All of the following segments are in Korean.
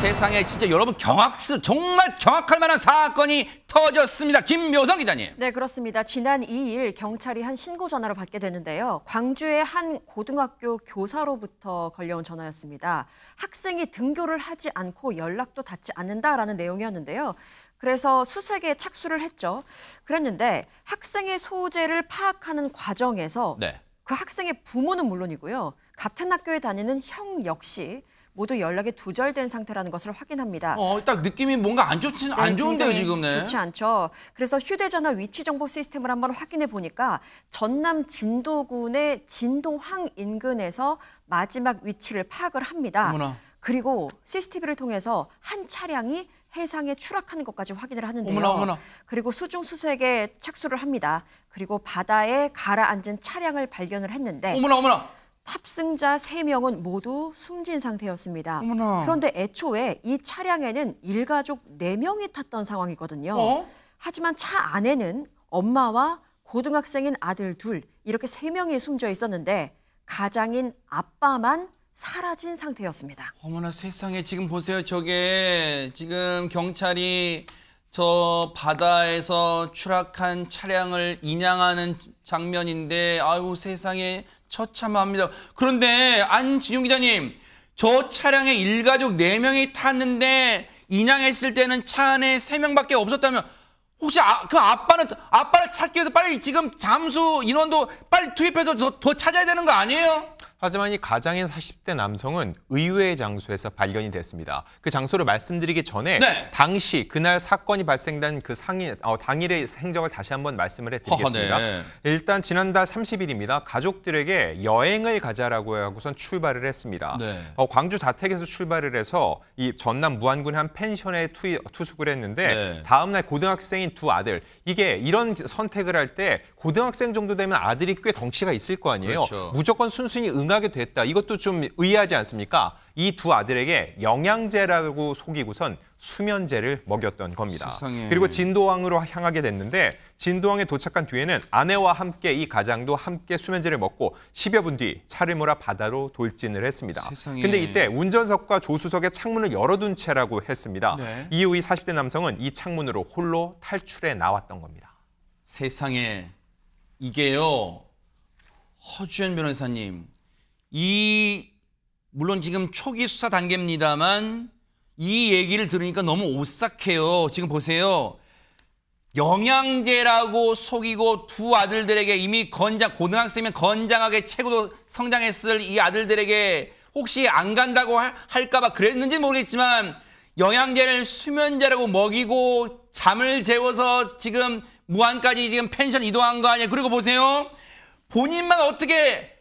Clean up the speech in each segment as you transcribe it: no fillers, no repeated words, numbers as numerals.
세상에 진짜 여러분 정말 경악할 만한 사건이 터졌습니다. 김묘성 기자님. 네, 그렇습니다. 지난 2일 경찰이 한 신고 전화를 받게 되는데요. 광주의 한 고등학교 교사로부터 걸려온 전화였습니다. 학생이 등교를 하지 않고 연락도 닿지 않는다라는 내용이었는데요. 그래서 수색에 착수를 했죠. 그랬는데 학생의 소재를 파악하는 과정에서 그 학생의 부모는 물론이고요. 같은 학교에 다니는 형 역시 모두 연락이 두절된 상태라는 것을 확인합니다. 딱 느낌이 뭔가 안 좋은데요, 지금. 네. 좋지 않죠. 그래서 휴대전화 위치 정보 시스템을 한번 확인해 보니까 전남 진도군의 진도항 인근에서 마지막 위치를 파악을 합니다. 어머나. 그리고 CCTV를 통해서 한 차량이 해상에 추락하는 것까지 확인을 하는데요. 어머나. 그리고 수중 수색에 착수를 합니다. 그리고 바다에 가라앉은 차량을 발견을 했는데 어머나. 탑승자 3명은 모두 숨진 상태였습니다. 어머나. 그런데 애초에 이 차량에는 일가족 4명이 탔던 상황이거든요. 하지만 차 안에는 엄마와 고등학생인 아들 둘, 이렇게 3명이 숨져 있었는데 가장인 아빠만 사라진 상태였습니다. 어머나 세상에, 지금 보세요. 저게 지금 경찰이 저 바다에서 추락한 차량을 인양하는 장면인데, 아유 세상에 처참합니다. 그런데 안진용 기자님, 저 차량에 일가족 4명이 탔는데 인양했을 때는 차 안에 3명밖에 없었다면 혹시 그 아빠를 찾기 위해서 빨리 지금 잠수 인원도 빨리 투입해서 더 찾아야 되는 거 아니에요? 하지만 이 가장인 40대 남성은 의외의 장소에서 발견이 됐습니다. 그 장소를 말씀드리기 전에 당시 그날 사건이 발생된 그 당일의 행적을 다시 한번 말씀을 해드리겠습니다. 일단 지난달 30일입니다. 가족들에게 여행을 가자라고 하고선 출발을 했습니다. 광주 자택에서 출발을 해서 이 전남 무안군의 한 펜션에 투숙을 했는데 다음 날 고등학생인 두 아들, 이게 이런 선택을 할 때 고등학생 정도 되면 아들이 꽤 덩치가 있을 거 아니에요. 그렇죠. 무조건 순순히 응하게 됐다. 이것도 좀 의아하지 않습니까? 이 두 아들에게 영양제라고 속이고선 수면제를 먹였던 겁니다. 세상에. 그리고 진도항으로 향하게 됐는데 진도항에 도착한 뒤에는 아내와 함께 이 가장도 함께 수면제를 먹고 10여 분 뒤 차를 몰아 바다로 돌진을 했습니다. 근데 이때 운전석과 조수석의 창문을 열어둔 채라고 했습니다. 이후 이 40대 남성은 이 창문으로 홀로 탈출해 나왔던 겁니다. 세상에, 이게요, 허주연 변호사님, 물론 지금 초기 수사 단계입니다만 이 얘기를 들으니까 너무 오싹해요. 지금 보세요. 영양제라고 속이고 두 아들들에게 이미 고등학생이면 건장하게 최고도 성장했을 이 아들들에게 혹시 안 간다고 할까 봐 그랬는지는 모르겠지만 영양제를 수면제라고 먹이고 잠을 재워서 지금 무안까지 지금 펜션 이동한 거 아니에요. 그리고 보세요. 본인만 어떻게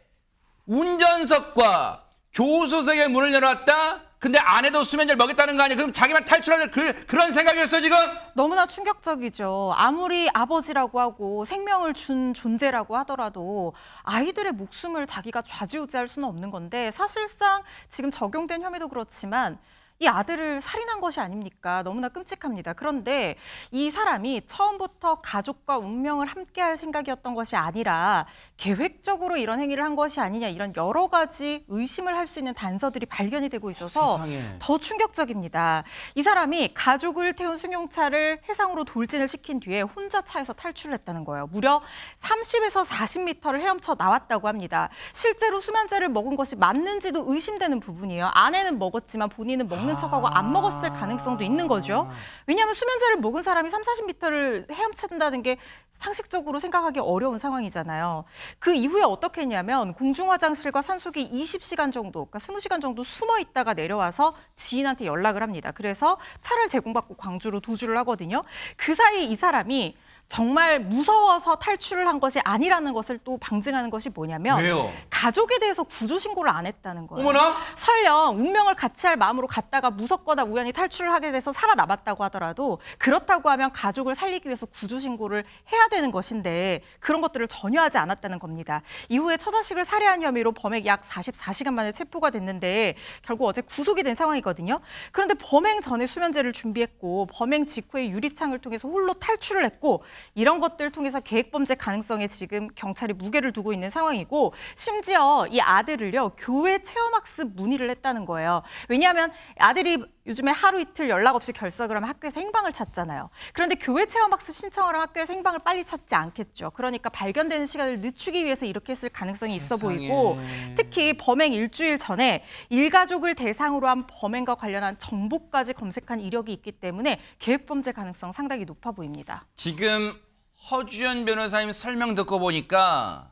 운전석과 조수석의 문을 열어놨다? 근데 아내도 수면제를 먹였다는 거 아니에요? 그럼 자기만 탈출할 그런 생각이었어요, 지금? 너무나 충격적이죠. 아무리 아버지라고 하고 생명을 준 존재라고 하더라도 아이들의 목숨을 자기가 좌지우지할 수는 없는 건데, 사실상 지금 적용된 혐의도 그렇지만 이 아들을 살인한 것이 아닙니까? 너무나 끔찍합니다. 그런데 이 사람이 처음부터 가족과 운명을 함께할 생각이었던 것이 아니라 계획적으로 이런 행위를 한 것이 아니냐, 이런 여러 가지 의심을 할 수 있는 단서들이 발견이 되고 있어서 더 충격적입니다. 이 사람이 가족을 태운 승용차를 해상으로 돌진을 시킨 뒤에 혼자 차에서 탈출을 했다는 거예요. 무려 30에서 40m를 헤엄쳐 나왔다고 합니다. 실제로 수면제를 먹은 것이 맞는지도 의심되는 부분이에요. 아내는 먹었지만 본인은 먹는 척하고 안 먹었을 가능성도 있는 거죠. 왜냐하면 수면제를 먹은 사람이 30~40m를 헤엄친다는 게 상식적으로 생각하기 어려운 상황이잖아요. 그 이후에 어떻게 했냐면 공중화장실과 산속에 20시간 정도, 그러니까 20시간 정도 숨어 있다가 내려와서 지인한테 연락을 합니다. 그래서 차를 제공받고 광주로 도주를 하거든요. 그 사이 이 사람이 정말 무서워서 탈출을 한 것이 아니라는 것을 또 방증하는 것이 뭐냐면, 왜요? 가족에 대해서 구조 신고를 안 했다는 거예요. 어머나? 설령 운명을 같이 할 마음으로 갔다가 무섭거나 우연히 탈출을 하게 돼서 살아남았다고 하더라도 그렇다고 하면 가족을 살리기 위해서 구조 신고를 해야 되는 것인데 그런 것들을 전혀 하지 않았다는 겁니다. 이후에 처자식을 살해한 혐의로 범행 약 44시간 만에 체포가 됐는데 결국 어제 구속이 된 상황이거든요. 그런데 범행 전에 수면제를 준비했고 범행 직후에 유리창을 통해서 홀로 탈출을 했고, 이런 것들을 통해서 계획범죄 가능성에 지금 경찰이 무게를 두고 있는 상황이고, 심지어 이 아들을요 교회 체험학습 문의를 했다는 거예요. 왜냐하면 아들이 요즘에 하루 이틀 연락 없이 결석을 하면 학교에서 행방을 찾잖아요. 그런데 교회 체험학습 신청을 하면 학교에서 행방을 빨리 찾지 않겠죠. 그러니까 발견되는 시간을 늦추기 위해서 이렇게 했을 가능성이 있어 보이고, 특히 범행 일주일 전에 일가족을 대상으로 한 범행과 관련한 정보까지 검색한 이력이 있기 때문에 계획범죄 가능성 상당히 높아 보입니다. 지금 허주연 변호사님 설명 듣고 보니까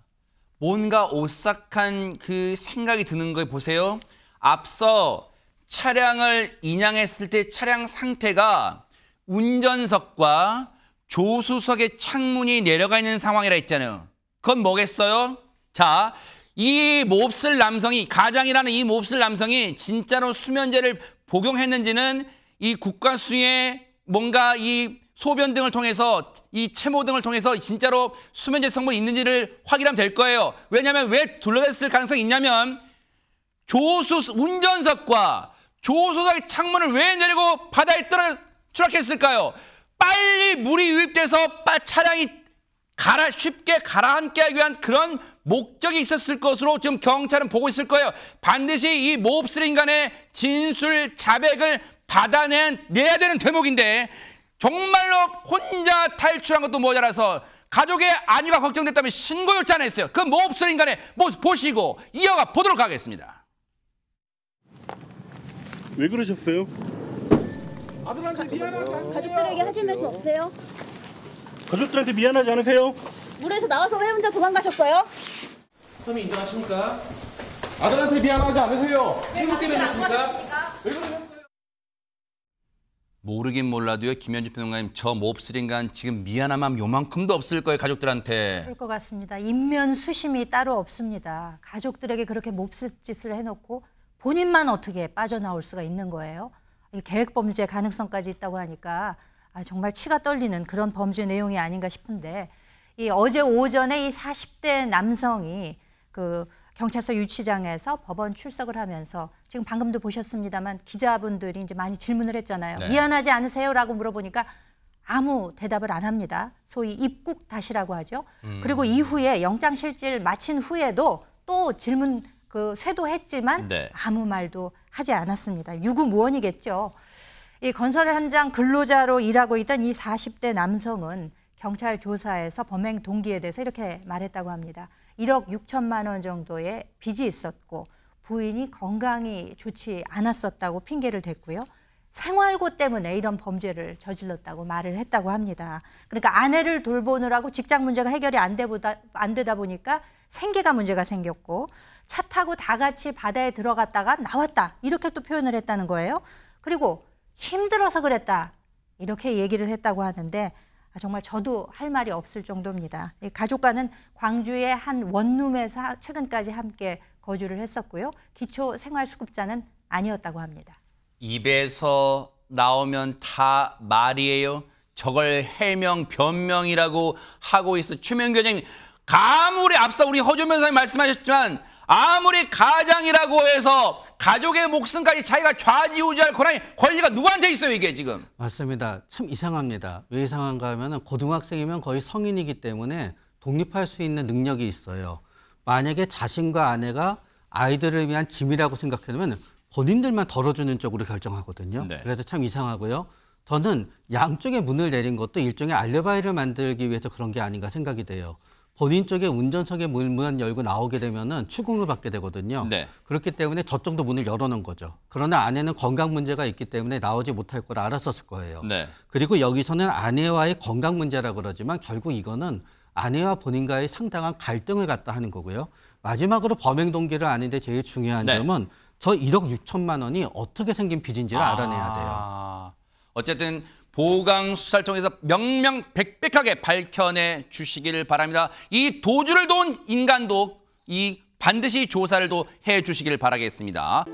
뭔가 오싹한 그 생각이 드는 거 보세요. 앞서 차량을 인양했을 때 차량 상태가 운전석과 조수석의 창문이 내려가 있는 상황이라 했잖아요. 그건 뭐겠어요? 자, 이 몹쓸 남성이, 가장이라는 이 몹쓸 남성이 진짜로 수면제를 복용했는지는 이 국가수의 뭔가 이 소변 등을 통해서, 이 체모 등을 통해서 진짜로 수면제 성분이 있는지를 확인하면 될 거예요. 왜냐하면 왜 둘러댔을 가능성이 있냐면 운전석과 조수석의 창문을 왜 내리고 바다에 추락했을까요? 빨리 물이 유입돼서 차량이 쉽게 가라앉게 하기 위한 그런 목적이 있었을 것으로 지금 경찰은 보고 있을 거예요. 반드시 이 몹쓸 인간의 진술 자백을 받아내야 되는 대목인데, 정말로 혼자 탈출한 것도 모자라서 가족의 안위가 걱정됐다면 신고 요청 안 했어요. 그 몹쓸 인간의 모습 보시고 이어가 보도록 하겠습니다. 왜 그러셨어요? 가족들에게 하실 말씀 없으세요? 가족들한테 미안하지 않으세요? 물에서 나와서 왜 혼자 도망가셨어요? 혐의 인정하십니까? 아들한테 미안하지 않으세요? 친구 때문에 했습니까? 왜 그러셨어요? 모르긴 몰라도요, 김현주 평론가님, 저 몹쓸 인간 지금 미안한 마음 요만큼도 없을 거예요, 가족들한테. 그럴 것 같습니다. 인면수심이 따로 없습니다. 가족들에게 그렇게 몹쓸 짓을 해놓고 본인만 어떻게 빠져나올 수가 있는 거예요? 계획범죄 가능성까지 있다고 하니까 정말 치가 떨리는 그런 범죄 내용이 아닌가 싶은데, 어제 오전에 이 40대 남성이 그 경찰서 유치장에서 법원 출석을 하면서, 지금 방금도 보셨습니다만 기자분들이 이제 많이 질문을 했잖아요. 네. 미안하지 않으세요라고 물어보니까 아무 대답을 안 합니다. 소위 입국 다시라고 하죠. 그리고 이후에 영장실질 마친 후에도 또 질문 쇄도했지만 네. 아무 말도 하지 않았습니다. 유구무원이겠죠. 이 건설 현장 근로자로 일하고 있던 이 40대 남성은 경찰 조사에서 범행 동기에 대해서 이렇게 말했다고 합니다. 1억 6천만 원 정도의 빚이 있었고 부인이 건강이 좋지 않았었다고 핑계를 댔고요. 생활고 때문에 이런 범죄를 저질렀다고 말을 했다고 합니다. 그러니까 아내를 돌보느라고 직장 문제가 해결이 안 되다 보니까 생계가 문제가 생겼고, 차 타고 다 같이 바다에 들어갔다가 나왔다, 이렇게 또 표현을 했다는 거예요. 그리고 힘들어서 그랬다, 이렇게 얘기를 했다고 하는데 정말 저도 할 말이 없을 정도입니다. 가족과는 광주의 한 원룸에서 최근까지 함께 거주를 했었고요. 기초생활수급자는 아니었다고 합니다. 입에서 나오면 다 말이에요. 저걸 해명, 변명이라고 하고 있어. 최명규 회장님, 아무리 앞서 우리 허준 변호사님 말씀하셨지만 아무리 가장이라고 해서 가족의 목숨까지 자기가 좌지우지할 권리가 누구한테 있어요, 이게 지금? 맞습니다. 참 이상합니다. 왜 이상한가 하면 고등학생이면 거의 성인이기 때문에 독립할 수 있는 능력이 있어요. 만약에 자신과 아내가 아이들을 위한 짐이라고 생각하면 본인들만 덜어주는 쪽으로 결정하거든요. 네. 그래서 참 이상하고요. 저는 양쪽에 문을 내린 것도 일종의 알리바이를 만들기 위해서 그런 게 아닌가 생각이 돼요. 본인 쪽에 운전석에 문만 열고 나오게 되면은 추궁을 받게 되거든요. 네. 그렇기 때문에 저쪽도 문을 열어놓은 거죠. 그러나 아내는 건강 문제가 있기 때문에 나오지 못할 걸 알았었을 거예요. 네. 그리고 여기서는 아내와의 건강 문제라고 그러지만 결국 이거는 아내와 본인과의 상당한 갈등을 갖다 하는 거고요. 마지막으로 범행 동기를 아는데 제일 중요한 네. 점은 저 1억 6천만 원이 어떻게 생긴 빚인지를 알아내야 돼요. 어쨌든 보강 수사를 통해서 명명백백하게 밝혀내 주시기를 바랍니다. 이 도주를 도운 인간도 반드시 조사를 해 주시기를 바라겠습니다.